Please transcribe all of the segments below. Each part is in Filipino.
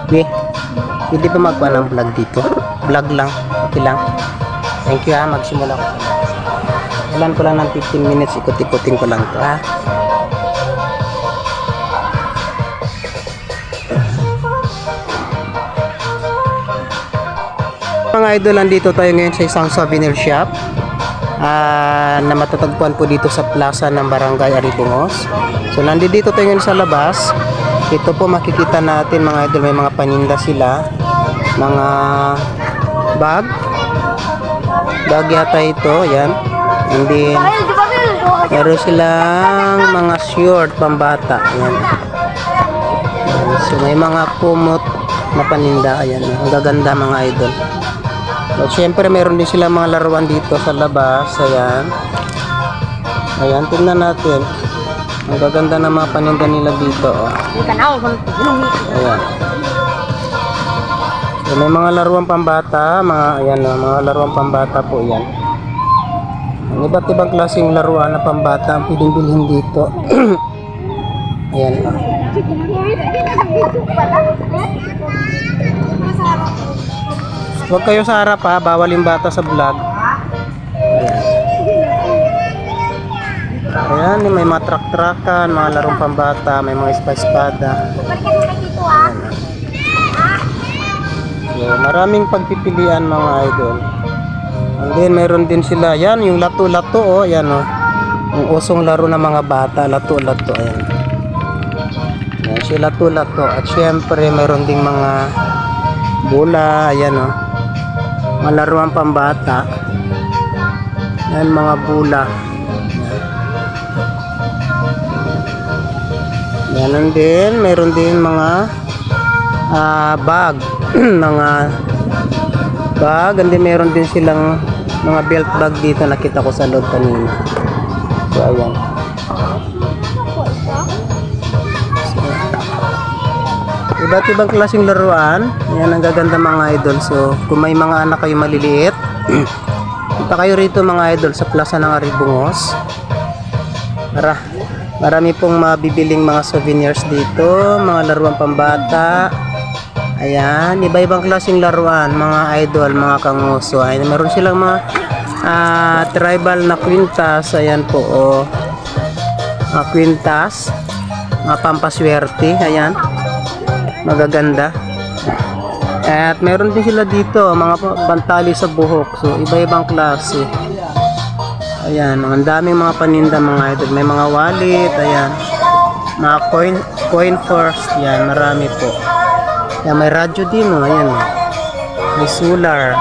Okay. Hindi pa magkuha ng vlog dito. Vlog lang. Okay lang. Thank you ha. Magsimula ko. Ilan ko lang ng 15 minutes. Ikot-ikotin ko lang to ha. Mga idol, nandito tayo ngayon sa isang souvenir shop na matatagpuan po dito sa plaza ng Barangay Aribungos. So nandito tayo ngayon sa labas. Ito po makikita natin mga idol, may mga paninda sila, mga bag yata ito, yan. And then meron silang mga short pambata, yan. So may mga kumot na paninda, ayan, ang gaganda mga idol. So syempre meron din silang mga laruan dito sa labas, ayan. Ayan, tingnan natin. Ang gaganda ng mga paninda nila dito, oh. Ayan. So, may mga laruan pambata, ayan, mga laruan pambata po yan. Ang iba't ibang klaseng laruan na pambata ang pwedeng bilhin dito. Ayan. Huwag kayo sa harap ha, bawal yung bata sa vlog. Ayan, may mga truck-truckan, mga larong pambata, may mga espada. So, maraming pagpipilian mga idol. And then meron din sila, yan, yung lato-lato, oh, yan, oh. Yung usong laro ng mga bata, lato-lato, ayan. Yan, si lato-lato. At syempre, meron ding mga bola, ayan, oh. Mga laruan pambata. Yan, mga bola. Yan din, meron din mga bag, mga bag, and then meron din silang mga belt bag dito, nakita ko sa loob kanina. So ayan. So, iba't ibang klaseng laruan. Yan ang gaganda mga idol. So kung may mga anak kayo maliliit, punta kayo rito mga idol sa plaza ng Aribungos. Marami pong mabibiling mga souvenirs dito, mga laruan pambata. Ayan, iba-ibang klaseng laruan, mga idol, mga kanguso. Ayan, meron silang mga tribal na kwintas. Ayan po, oh. Mga kwintas, mga pampaswerte. Ayan, magaganda. At meron din sila dito, mga pantali sa buhok. So, iba-ibang klase. Ayan, ang daming mga paninda mga idol. May mga wallet, ayan. Mga coin first, yan, marami po. Ayan, may radyo din, oh, ayan. May solar,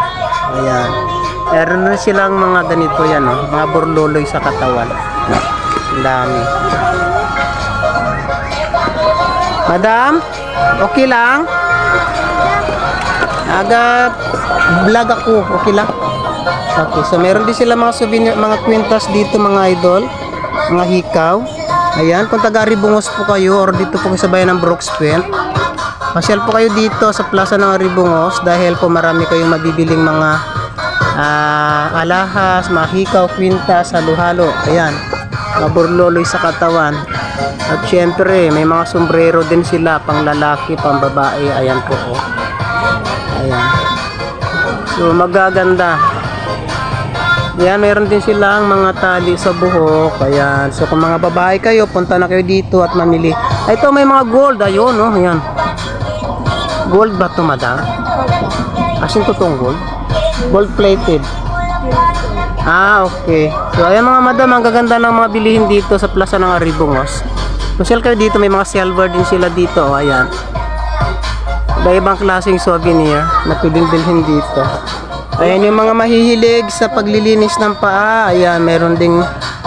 ayan. Meron na silang mga ganito, yan, oh, mga burloloy sa katawan. Ang dami. Madam, okay lang? Vlog ako, okay lang? Okay, so meron din sila mga souvenir, mga kwintas dito mga idol, mga hikaw. Ayan, kung taga Aribungos po kayo or dito po sa bayan ng Brooks Point, pasyal po kayo dito sa plaza ng Aribungos dahil po marami kayong mabibiling mga alahas, mga hikaw, kwintas, halo-halo. Ayan, mga burloloy sa katawan. At syempre, may mga sombrero din sila, pang lalaki, pang babae. Ayan po, oh. Ayan. So, magaganda. Yan, meron din silang mga tali sa buhok. Ayan. So, kung mga babae kayo, punta na kayo dito at mamili. Ito, may mga gold. Ayun, no? Ayan. Gold ba ito, madam? Asin ko itong gold? Gold plated. Okay. So, ayan mga madam, ang gaganda ng mga bilihin dito sa plaza ng Aribungos. Pasyal kayo dito, may mga silver din sila dito. Ayan. Iba-ibang klaseng souvenir na pwedeng bilhin dito. Ayan yung mga mahihilig sa paglilinis ng paa. Ayan, meron ding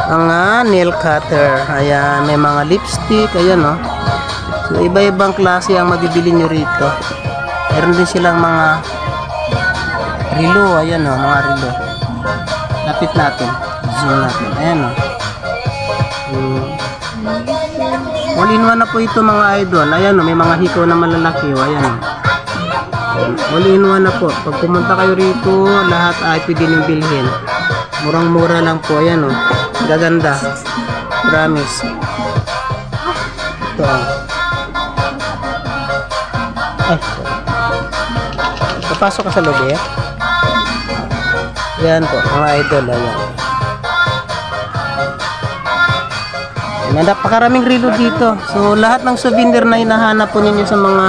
mga nail cutter. Ayan, may mga lipstick. Ayan, oh. So, iba-ibang klase ang mabibili nyo rito. Meron din silang mga relo. Ayan, oh, mga relo. Lapit natin. Zoom natin. Ayan, oh. All in one na po ito mga idol. Ayan, oh, may mga hikaw na malalaki. Oh. Ayan, oh. All in one na po. Pag pumunta kayo rito, lahat ay pwede niyong bilhin. Murang-mura lang po. Ayan, oh. Gaganda. Promise. Ito. Ay, sorry. Papasok ka sa loob eh. Yan po, mga idol. Ayan. Ayan, napakaraming relo dito. So, lahat ng souvenir na hinahanap po ninyo sa mga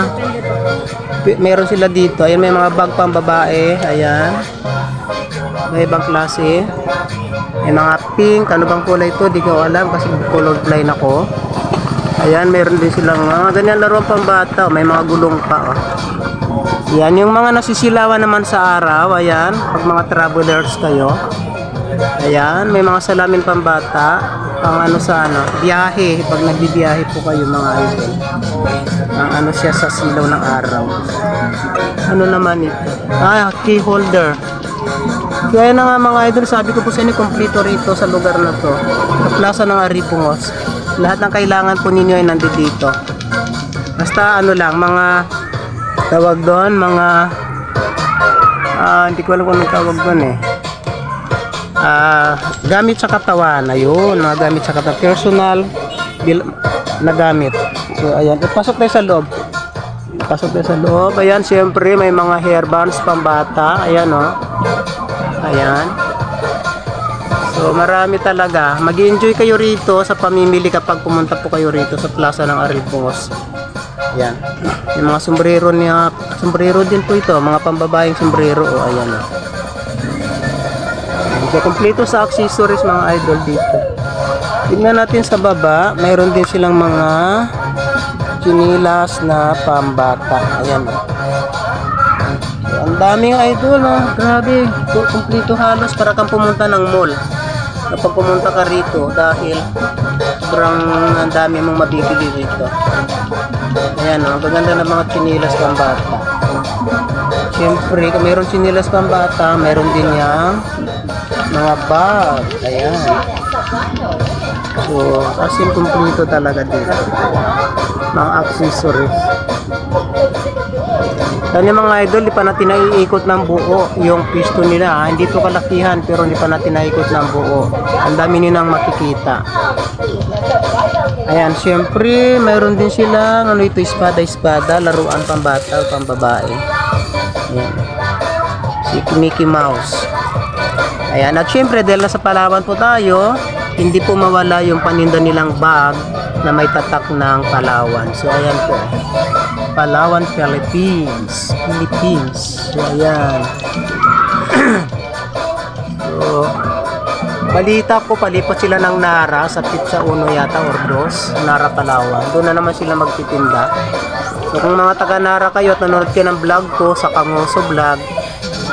meron sila dito. Ayan, may mga bag pang babae. Ayan. May ibang klase. May mga pink. Ano bang kulay ito? Di ko alam kasi colorblind ako. Ayan, meron din silang mga ganyan laruan pang bata. May mga gulong pa. Oh. Yan, yung mga nasisilawan naman sa araw. Ayan, pag mga travelers kayo. Ayan, may mga salamin pang bata. Pang ano sa ano, biyahe. Pag nagbibiyahe po kayo mga idol. Ang ano siya sa silaw ng araw. Ano naman ito? Ah, key holder. Kaya na nga mga idol, sabi ko po sa inyo, kompleto rito sa lugar na to. Sa plaza ng Aripungos. Lahat ng kailangan po ninyo ay nandito dito. Basta ano lang, mga tawag doon, mga hindi ko alam kung anong tawag doon eh. Gamit sa katawan, ayun, mga gamit sa katawan, personal na gamit. So ayan, ipasok tayo sa loob. Pasok tayo sa loob. Ayan, siyempre may mga hairbands pambata. Ayan oh. Ayan. So marami talaga. Mag-enjoy kayo rito sa pamimili kapag pumunta po kayo rito sa plaza ng Aripungos. Ayan. Yung mga sombrero niya, sombrero din po ito, mga pambabaeng sombrero. Oh, ayan oh. So, kompleto sa accessories mga idol dito. Tingnan natin sa baba, mayroon din silang mga chinilas na pambata. Ayan. So, ang daming idol, oh. Grabe. Kompleto halos para kang pumunta ng mall. Kapag pumunta ka rito dahil sobrang ang dami mong mabibili rito. Ayan, oh. Gaganda ng mga chinilas pambata. Siyempre, kung mayroon chinilas pambata, mayroon din yang mga bag. Ayan. So, kasi kumpleto talaga dito. Mga accessories. Yan yung mga idol, di pa natin naiikot ng buo yung pisto nila. Hindi to kalakihan, pero hindi pa natin naiikot ng buo. Ang dami nilang makikita. Ayan, syempre, mayroon din silang, ano ito, espada-espada, laruan pambata o pambabae. Ayan. Si Mickey Mouse. Ayan, at syempre, dahil nasa Palawan po tayo, hindi po mawala yung paninda nilang bag na may tatak ng Palawan. So, ayan po. Palawan, Philippines. So, ayan. So, balita ko, palipat sila ng Nara sa Pizza Uno yata or Dos, Nara, Palawan. Doon na naman sila magtitinda. So, kung mga taga Nara kayo at nanonood kayo ng vlog ko sa Kangoso Vlog,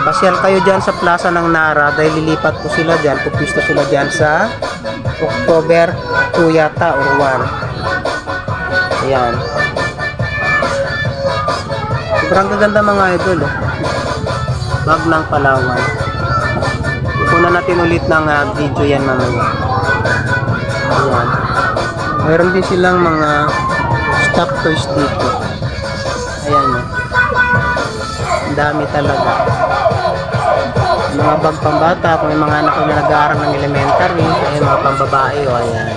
pasyal kayo dyan sa plaza ng Nara dahil lilipat po sila dyan, pupisto sila dyan sa October 2 yata or 1. Ayan. Sobrang gaganda mga idol oh. Bag ng Palawan. Ikunan natin ulit ng video yan mamaya. Ayan. Mayroon din silang mga stop toys dito. Ayan oh. Ang dami talaga. Mga bag pambata, kung may mga anak ko na nag-aaral ng elementary, ay mga pambabae o ayan.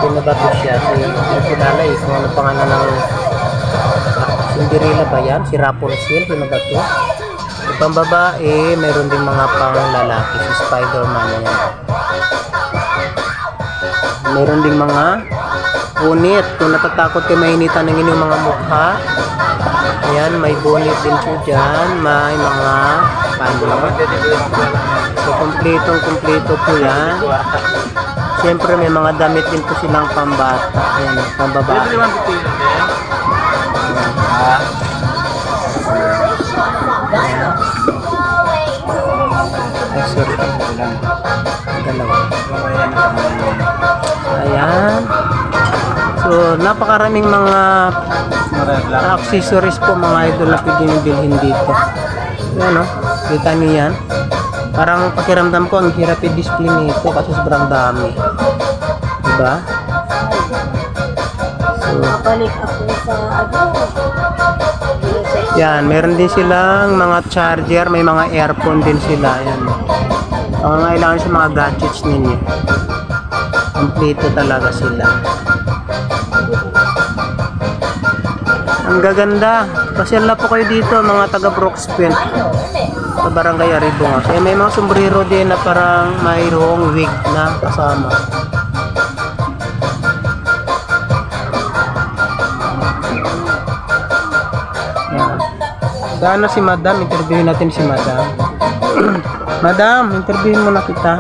Pinabato siya. Yung kilala eh, kung ano pangalan ng Cinderella ba yan? Si Rapunzel, pinabato. Yung pambabae, mayroon din mga pang lalaki, si Spider-Man ayan. Mayroon din mga bonnet. Kung natatakot kayo mainitan ng inyong mga mukha, ayan, may bonnet din siya dyan. May mga pano. So, kompleto po yan. Siyempre, may mga damit din po silang pambata. Ayan, pambabae. Ayan. Ay, sorry. Dalawa. Ayan. So, napakaraming mga accessories po mga idol na pwede nyo bilhin dito. Ayan o, kita nyo yan. Parang pakiramdam ko ang hirap i-display nito kasi sobrang dami. Diba? So, balik ako sa yan, meron din silang mga charger, may mga earphone din sila. Ayan. Ang kailangan sa mga gadgets ninyo. Kompleto talaga sila. Ang gaganda. Pasyal na po kayo dito mga taga Brooksville. Sa Barangay Aribungos. Eh, may mga sombrero din na parang mayroong wig na kasama. Yan. Sana si Madam, interviewin natin si Madam. Madam, interviewin mo na kita.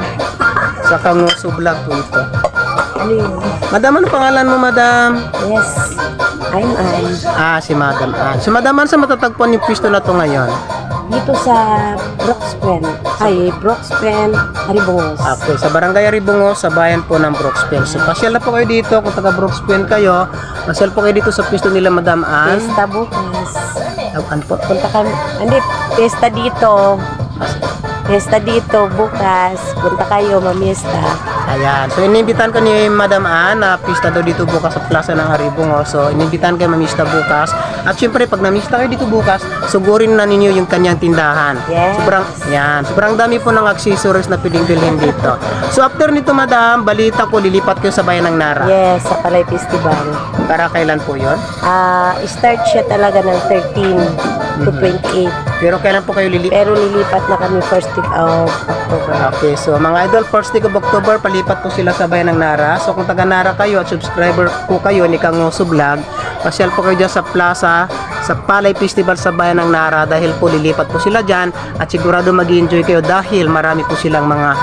Sa Kanguso Vlog po ito. Ano yun? Madam, ano pangalan mo, Madam? Yes. I'm Ann. Si Madam Ann. Si Madam Ann, sa matatagpuan yung pisto na to ngayon? Dito sa Brookspen. Ay, Brookspen, Aribungos. Okay, sa Barangay Aribungos, sa bayan po ng Brookspen. So, pasyal na po kayo dito. Kung taga Brookspen kayo, pasyal po kayo dito sa pisto nila, Madam Ann. Pesta bukas. Ano po? Punta kami. Hindi, pesta dito. Pesta dito bukas. Punta kayo, mamiesta. Ayan. So, inimbitan ko ni Madam Ann na pista daw dito bukas sa plaza ng Aribungos. So, inimbitan kayo mamista bukas. At syempre, pag namista kayo dito bukas, sugurin na ninyo yung kanyang tindahan. Yes. Sobrang dami po ng accessories na pwedeng bilhin dito. So, after nito, Madam, balita ko, lilipat kayo sa bayan ng Nara. Yes, sa Palay Festival. Para kailan po yon? Start siya talaga ng 13 to 28. Pero kailan po kayo lilipat? Pero lilipat na kami first week of October. Okay, so mga idol, first week of October, palipat po sila sa bayan ng Nara. So kung taga Nara kayo at subscriber po kayo ni Kanguso Vlog, pasyal po kayo dyan sa plaza, sa Palay Festival sa bayan ng Nara dahil po lilipat po sila dyan at sigurado mag-enjoy kayo dahil marami po silang mga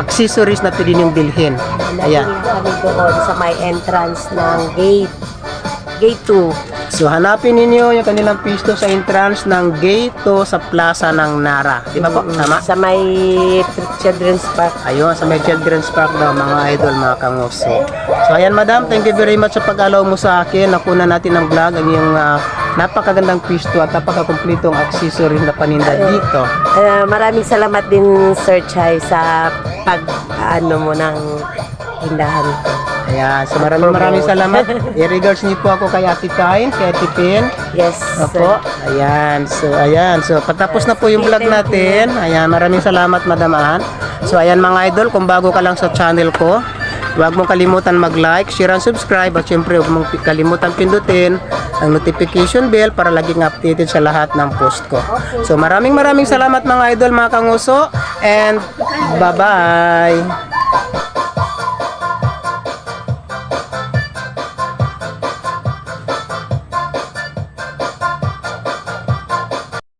accessories na pwede niyong bilhin. Ayan. Naging kami doon sa may entrance ng Gate 2. So hanapin ninyo yung kanilang pisto sa entrance ng gate 2 sa plaza ng Nara. Di ba po? Tama? Sa may Children's Park. Ayun, sa may Children's Park daw, mga idol, mga kanguso. So, ayan, Madam, thank you very much sa pag-allow mo sa akin. Nakuna natin ng vlog ang iyong napakagandang pisto at napakakumpletong accessories na paninda dito. Maraming salamat din, Sir Chai, sa pag-ano mo ng tindahan ko. Ayan, so maraming salamat. I-regards niyo po ako kay Ate Kain, kay Ate Pin. Yes, Opo. Ayan. So patapos na po yung vlog natin. Ayan, maraming salamat, Madam Ann. So ayan mga idol, kung bago ka lang sa channel ko, huwag mong kalimutan mag-like, share and subscribe at syempre huwag mong kalimutan pindutin ang notification bell para laging updated sa lahat ng post ko. So maraming salamat mga idol, mga kanguso, and bye-bye.